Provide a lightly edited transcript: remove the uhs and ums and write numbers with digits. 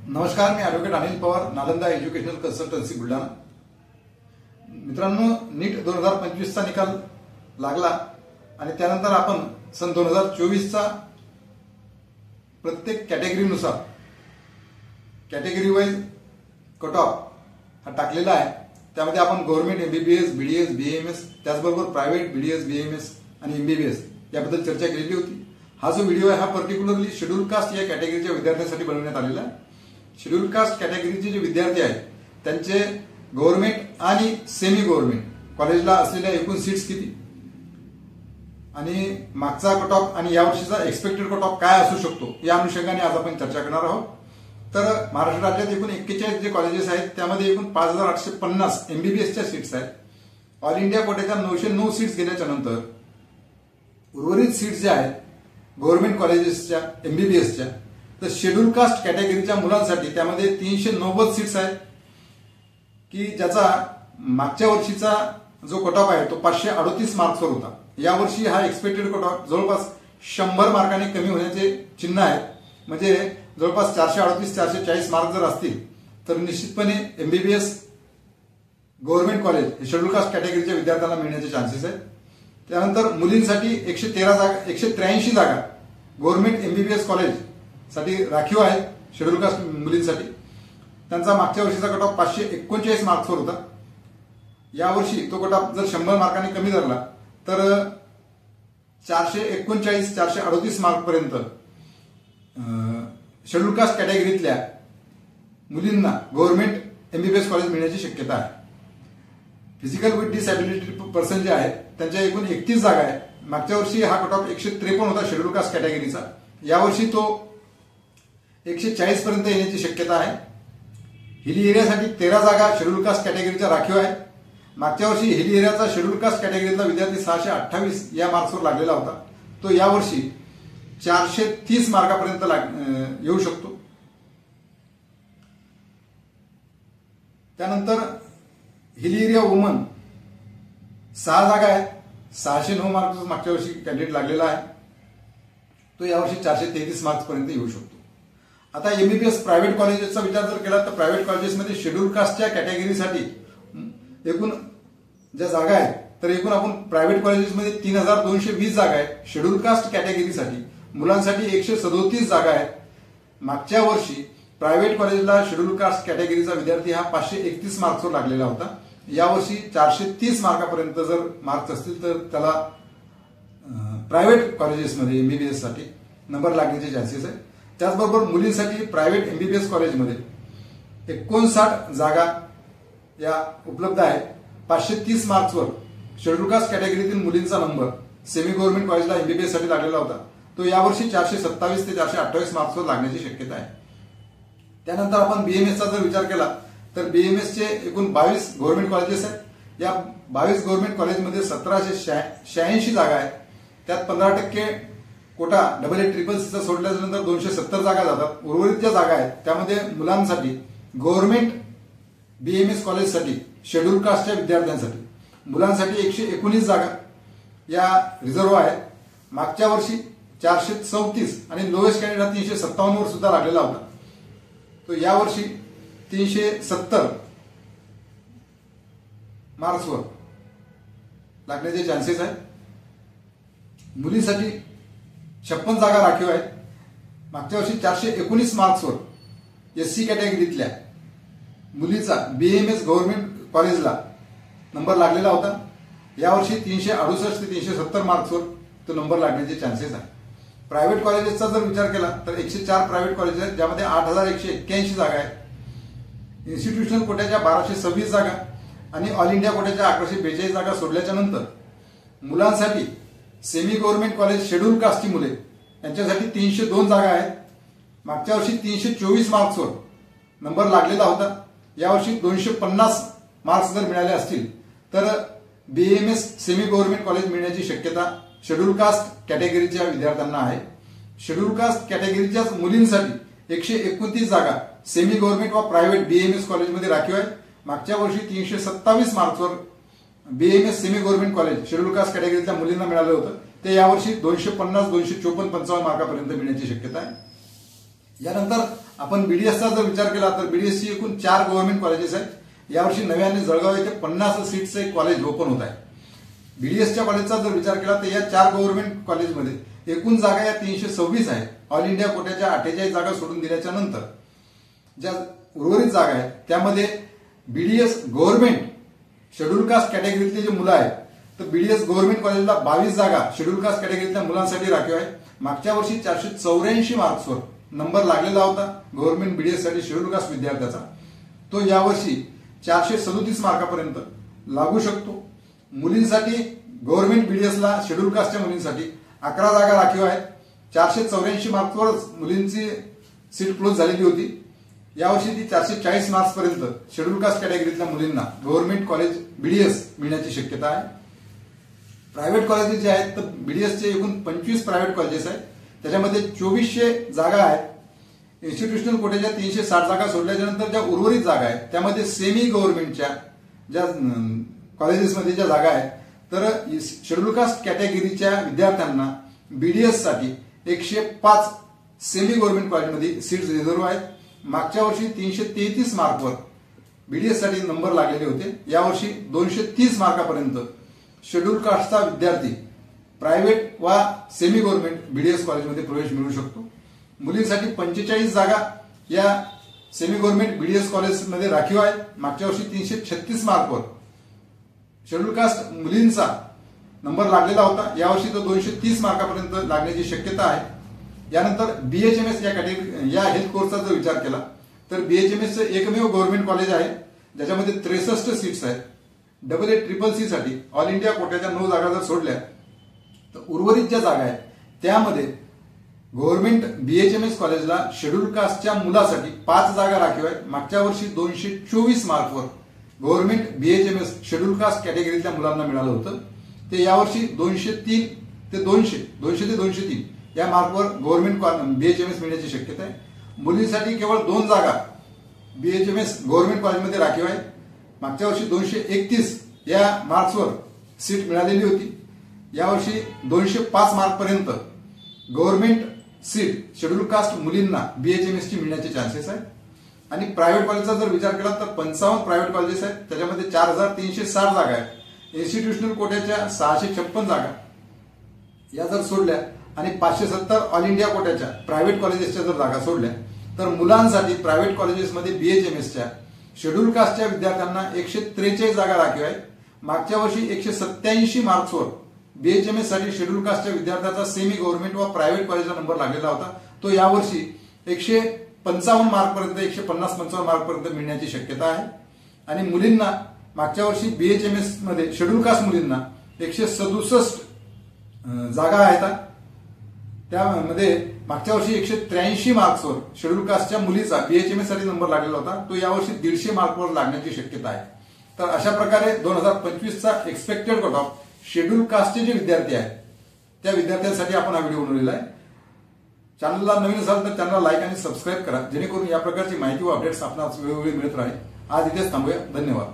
नमस्कार, मी advocate Anil Pawar, Nalanda educational consultancy Buldhana. मित्रांनो, नीट 2025 चा निकाल लागला आणि त्यानंतर आपण सन 2024 चा प्रत्येक कॅटेगरीनुसार कॅटेगरी वाईज कट ऑफ हा टाकलेला आहे. त्यामध्ये आपण गव्हर्नमेंट एमबीबीएस, बीडीएस, बीएमएस, त्याचबरोबर प्रायव्हेट बीडीएस, बीएमएस आणि एमबीबीएस याबद्दल चर्चा केलेली होती. हा जो व्हिडिओ आहे हा पर्टिक्युलरली शेड्यूल कास्ट या कॅटेगरीच्या विद्यार्थ्यांसाठी बनवण्यात आलेला आहे. शेड्यूल कास्ट कॅटेगरीचे जे विद्यार्थी आहेत त्यांचे गव्हर्नमेंट आणि सेमी गव्हर्नमेंट कॉलेजला असलेल्या एकूण सीट्स किती आणि मागचा कट ऑफ आणि यावर्षीचा एक्सपेक्टेड कट ऑफ काय असू शकतो या अनुषंगाने आज आपण चर्चा करणार आहोत. तर महाराष्ट्र राज्यात एकूण 41 जे कॉलेजेस आहेत त्यामध्ये एकूण 5850 एमबीबीएसच्या सीट्स आहेत. ऑल इंडिया कोट्याच्या 909 सीट्स गेल्याच्या नंतर उर्वरित सीट्स ज्या आहेत गव्हर्नमेंट कॉलेजेसच्या एमबीबीएसच्या, तर शेड्यूल कास्ट कॅटेगरीच्या मुलांसाठी त्यामध्ये 390 सीट्स आहेत की ज्याचा मागच्या वर्षीचा जो कट ऑफ आहे तो 538 मार्क्सवर होता. यावर्षी हा एक्सपेक्टेड कट ऑफ जवळपास 100 मार्कांनी कमी होण्याचे चिन्ह आहे. म्हणजे जवळपास 438-440 मार्क जर असतील तर निश्चितपणे एमबीबीएस गव्हर्नमेंट कॉलेज हे शेड्यूल कास्ट कॅटेगरीच्या विद्यार्थ्यांना मिळण्याचे चान्सेस आहेत. त्यानंतर मुलींसाठी 183 जागा गव्हर्नमेंट एमबीबीएस कॉलेज साठी राखीव आहेत शेड्यूल कास्ट मुलींसाठी. त्यांचा मागच्या वर्षीचा कट ऑफ 539 मार्क्सवर होता. यावर्षी तो कट ऑफ जर 100 मार्कांनी कमी धरला तर 439-438 मार्क पर्यंत शेड्यूल कास्ट कॅटेगरीतल्या मुलींना गव्हर्नमेंट एमबीबीएस कॉलेज मिळण्याची शक्यता आहे. फिजिकल विथ डिसॅबिलिटी पर्सन जे आहेत त्यांच्या एकूण 31 जागा आहेत. मागच्या वर्षी हा कट ऑफ 153 होता शेड्यूल कास्ट कॅटेगरीचा. यावर्षी तो 140 पर्यंत येण्याची शक्यता आहे. हिली एरियासाठी 13 जागा शेड्यूल कास्ट कॅटेगरीच्या राखीव आहेत. मागच्या वर्षी हिली एरियाचा शेड्यूल कास्ट कॅटेगरीतला विद्यार्थी 628 या मार्क्सवर लागलेला होता. तो यावर्षी 430 मार्कापर्यंत येऊ शकतो. त्यानंतर हिली एरिया वुमन 6 जागा आहेत. 609 मार्क्स मागच्या वर्षी कॅन्डिडेट लागलेला आहे. तो यावर्षी 433 मार्क्स पर्यंत येऊ शकतो. आता एमबीबीएस प्रायव्हेट कॉलेजेसचा विचार जर केला तर प्रायव्हेट कॉलेजेसमध्ये शेड्यूल कास्टच्या कॅटेगरीसाठी एकूण ज्या जागा आहेत तर एकूण आपण प्रायव्हेट कॉलेजेसमध्ये 3220 जागा आहेत. शेड्यूल कास्ट कॅटेगरीसाठी मुलांसाठी 137 जागा आहेत. मागच्या वर्षी प्रायव्हेट कॉलेजला शेड्यूल कास्ट कॅटेगरीचा विद्यार्थी हा 531 मार्क्सवर लागलेला होता. यावर्षी 430 मार्कापर्यंत जर मार्क्स असतील तर त्याला प्रायव्हेट कॉलेजेसमध्ये एमबीबीएस साठी नंबर लागण्याचे चान्सेस आहेत. त्याचबरोबर मुलींसाठी प्रायव्हेट एमबीबीएस कॉलेजमध्ये 59 जागा या उपलब्ध आहेत. 530 मार्क्सवर शेड्यूल कास्ट कॅटेगरीतील मुलींचा नंबर सेमी गव्हर्नमेंट कॉलेजला एमबीबीएस साठी लागलेला होता. तो यावर्षी 427 ते 428 मार्क्सवर लागण्याची शक्यता आहे. त्यानंतर आपण बीएमएसचा जर विचार केला तर बीएमएसचे एकूण 22 गव्हर्नमेंट कॉलेजेस आहेत. या 22 गव्हर्नमेंट कॉलेजमध्ये 1786 जागा आहेत. त्यात 15% कोटा AA-CCC सोडल्यानंतर 270 जागा जातात. उर्वरित ज्या जागा आहेत त्यामध्ये मुलांसाठी गव्हर्नमेंट बीएमएस कॉलेजसाठी शेड्यूल कास्टच्या विद्यार्थ्यांसाठी मुलांसाठी 119 जागा या रिझर्व्ह आहेत. मागच्या वर्षी 434 आणि लोएस्ट कॅन्डिडेट 357 वर सुद्धा लागलेला होता. तो यावर्षी 370 मार्क्सवर लागण्याचे चान्सेस आहेत. मुलींसाठी 56 जागा राखीव आहेत. मागच्या वर्षी 419 मार्क्सवर एससी कॅटेगरीतल्या मुलीचा बीएमएस गव्हर्नमेंट कॉलेजला नंबर लागलेला होता. यावर्षी 368 ते 370 मार्क्सवर तो नंबर लागण्याचे चान्सेस आहे. प्रायव्हेट कॉलेजेसचा जर विचार केला तर 104 प्रायव्हेट कॉलेज आहेत ज्यामध्ये 8181 जागा आहेत. इन्स्टिट्यूशनल कोट्याच्या 1226 जागा आणि ऑल इंडिया कोट्याच्या 1142 जागा सोडल्याच्या नंतर मुलांसाठी सेमी गव्हर्नमेंट कॉलेज शेड्यूल कास्टची मुले यांच्यासाठी 302 जागा आहेत. मागच्या वर्षी 324 मार्क्सवर नंबर लागलेला होता. यावर्षी 250 मार्क्स जर मिळाले असतील तर बीएमएस सेमी गव्हर्नमेंट कॉलेज मिळण्याची शक्यता शेड्यूल कास्ट कॅटेगरीच्या विद्यार्थ्यांना आहे. शेड्यूल कास्ट कॅटेगरीच्या मुलींसाठी 129 जागा सेमी गव्हर्नमेंट व प्रायव्हेट बीएमएस कॉलेजमध्ये राखीव आहेत. मागच्या वर्षी 327 मार्क्सवर BMS semi government college schedule caste कॅटेगरीच्या मुलींना मिळालं होतं. ते यावर्षी 250, 254, 55 मार्कापर्यंत मिळण्याची शक्यता आहे. यानंतर आपण बीडीएसचा जर विचार केला तर बीडीएसची एकूण 4 गव्हर्नमेंट कॉलेजेस आहेत। यावर्षी नव्याने जळगाव येथे 50 सीट्सचं एक कॉलेज ओपन होत आहे। बीडीएसच्या कॉलेजचा जर विचार केला तर या 4 गव्हर्नमेंट कॉलेजमध्ये एकूण जागा या 326 आहेत। ऑल इंडिया कोट्याच्या 48 जागा सोडून दिल्याच्या नंतर ज्या उर्वरित जागा आहेत त्यामध्ये बीडीएस गव्हर्नमेंट शेड्यूल कास्ट कॅटेगरीतले जे मुलं आहेत तर बीडीएस गव्हर्नमेंट कॉलेजला 22 जागा शेड्यूल कास्ट कॅटेगरीतल्या मुलांसाठी राखीव आहे। मागच्या वर्षी 484 मार्क्सवर नंबर लागलेला होता गव्हर्नमेंट बीडीएस साठी शेड्यूल कास्ट विद्यार्थ्याचा, तो यावर्षी 437 मार्कापर्यंत लागू शकतो। मुलींसाठी गव्हर्नमेंट बीडीएसला शेड्यूल कास्टच्या मुलींसाठी 11 जागा राखीव आहेत। 484 मार्क्सवरच मुलींची सीट क्लोज झालेली होती। यावर्षी ती 440 मार्क्सपर्यंत शेड्यूल कास्ट कॅटेगरीतल्या मुलींना गव्हर्नमेंट कॉलेज बीडीएस मिळण्याची शक्यता आहे। प्रायव्हेट कॉलेजेस जे आहेत तर बीडीएसचे एकूण 25 प्रायव्हेट कॉलेजेस आहेत, त्याच्यामध्ये 2400 जागा आहेत। इन्स्टिट्यूशनल कोट्याच्या 360 जागा सोडल्याच्या नंतर ज्या उर्वरित जागा आहेत त्यामध्ये सेमी गव्हर्नमेंटच्या ज्या कॉलेजेसमध्ये ज्या जागा आहेत तर शेड्यूल कास्ट कॅटेगरीच्या विद्यार्थ्यांना बीडीएस साठी 105 सेमी गव्हर्नमेंट कॉलेजमध्ये सीट्स रिझर्व्ह आहेत। मागच्या वर्षी 333 मार्कवर बीडीएस साठी नंबर लागलेले होते। यावर्षी 230 मार्कापर्यंत शेड्यूल कास्टचा विद्यार्थी प्रायव्हेट वा सेमी गव्हर्नमेंट बीडीएस कॉलेजमध्ये प्रवेश मिळू शकतो। मुलींसाठी 45 जागा या सेमी गव्हर्नमेंट बीडीएस कॉलेजमध्ये राखीव आहेत। मागच्या वर्षी 336 मार्कवर शेड्यूल कास्ट मुलींचा नंबर लागलेला होता, यावर्षी तो 230 मार्कापर्यंत लागण्याची शक्यता आहे। यानंतर बीएचएमएस या कॅटेगरी या हेल्थ कोर्सचा जर विचार केला तर बीएचएमएसचं एकमेव गव्हर्नमेंट कॉलेज आहे ज्याच्यामध्ये 63 सीट्स आहेत। AA-CCC साठी ऑल इंडिया कोट्याच्या 9 जागा जर सोडल्या तर उर्वरित ज्या जागा आहेत त्यामध्ये गव्हर्नमेंट बीएचएमएस कॉलेजला शेड्यूल कास्टच्या मुलासाठी 5 जागा राखीव आहेत। मागच्या वर्षी 224 मार्कवर गव्हर्नमेंट बीएचएमएस शेड्यूल कास्ट कॅटेगरीतल्या मुलांना मिळालं होतं, ते यावर्षी 203 ते 203 या मार्कवर गव्हर्नमेंट बीएचएमएस मिळण्याची शक्यता आहे। मुलींसाठी केवळ 2 जागा बीएचएमएस गव्हर्नमेंट कॉलेजमध्ये राखीव आहेत। मागच्या वर्षी 231 या मार्क्सवर सीट मिळालेली होती, यावर्षी 205 मार्कपर्यंत गव्हर्नमेंट सीट शेड्यूल कास्ट मुलींना बीएचएमएसची मिळण्याचे चान्सेस आहेत। आणि प्रायव्हेट कॉलेजचा जर विचार केला तर 55 प्रायव्हेट कॉलेजेस आहेत, त्याच्यामध्ये 4360 जागा आहेत। इन्स्टिट्यूशनल कोट्याच्या 656 जागा या जर सोडल्या आणि 570 ऑल इंडिया कोट्याच्या प्रायव्हेट कॉलेजेसच्या जर जागा सोडल्या तर मुलांसाठी प्रायव्हेट कॉलेजेसमध्ये बीएचएमएसच्या शेड्यूल कास्टच्या विद्यार्थ्यांना 143 जागा राखीव आहेत। मागच्या वर्षी 187 मार्क्सवर बीएचएमएस साठी शेड्यूल कास्टच्या विद्यार्थ्याचा सेमी गव्हर्नमेंट व प्रायव्हेट कॉलेजचा नंबर लागलेला होता, तो यावर्षी 155 मार्कपर्यंत 150-55 मार्कपर्यंत मिळण्याची शक्यता आहे। आणि मुलींना मागच्या वर्षी बीएचएमएस मध्ये शेड्यूल कास्ट मुलींना 167 जागा आहेत, त्यामध्ये मागच्या वर्षी 183 मार्क्सवर शेड्यूल कास्टच्या मुलीचा बीएचएमएस साठी नंबर लागलेला होता, तो यावर्षी 150 मार्कवर लागण्याची शक्यता आहे। तर अशा प्रकारे 2025चा एक्सपेक्टेड कट ऑफ शेड्यूल कास्टचे जे विद्यार्थी आहेत त्या विद्यार्थ्यांसाठी आपण हा व्हिडिओ बनवलेला आहे। चॅनलला नवीन असाल तर चॅनलला लाईक आणि सबस्क्राईब करा, जेणेकरून या प्रकारची माहिती व अपडेट्स आपणास वेळोवेळी मिळत राहील। आज इथेच थांबूया, धन्यवाद।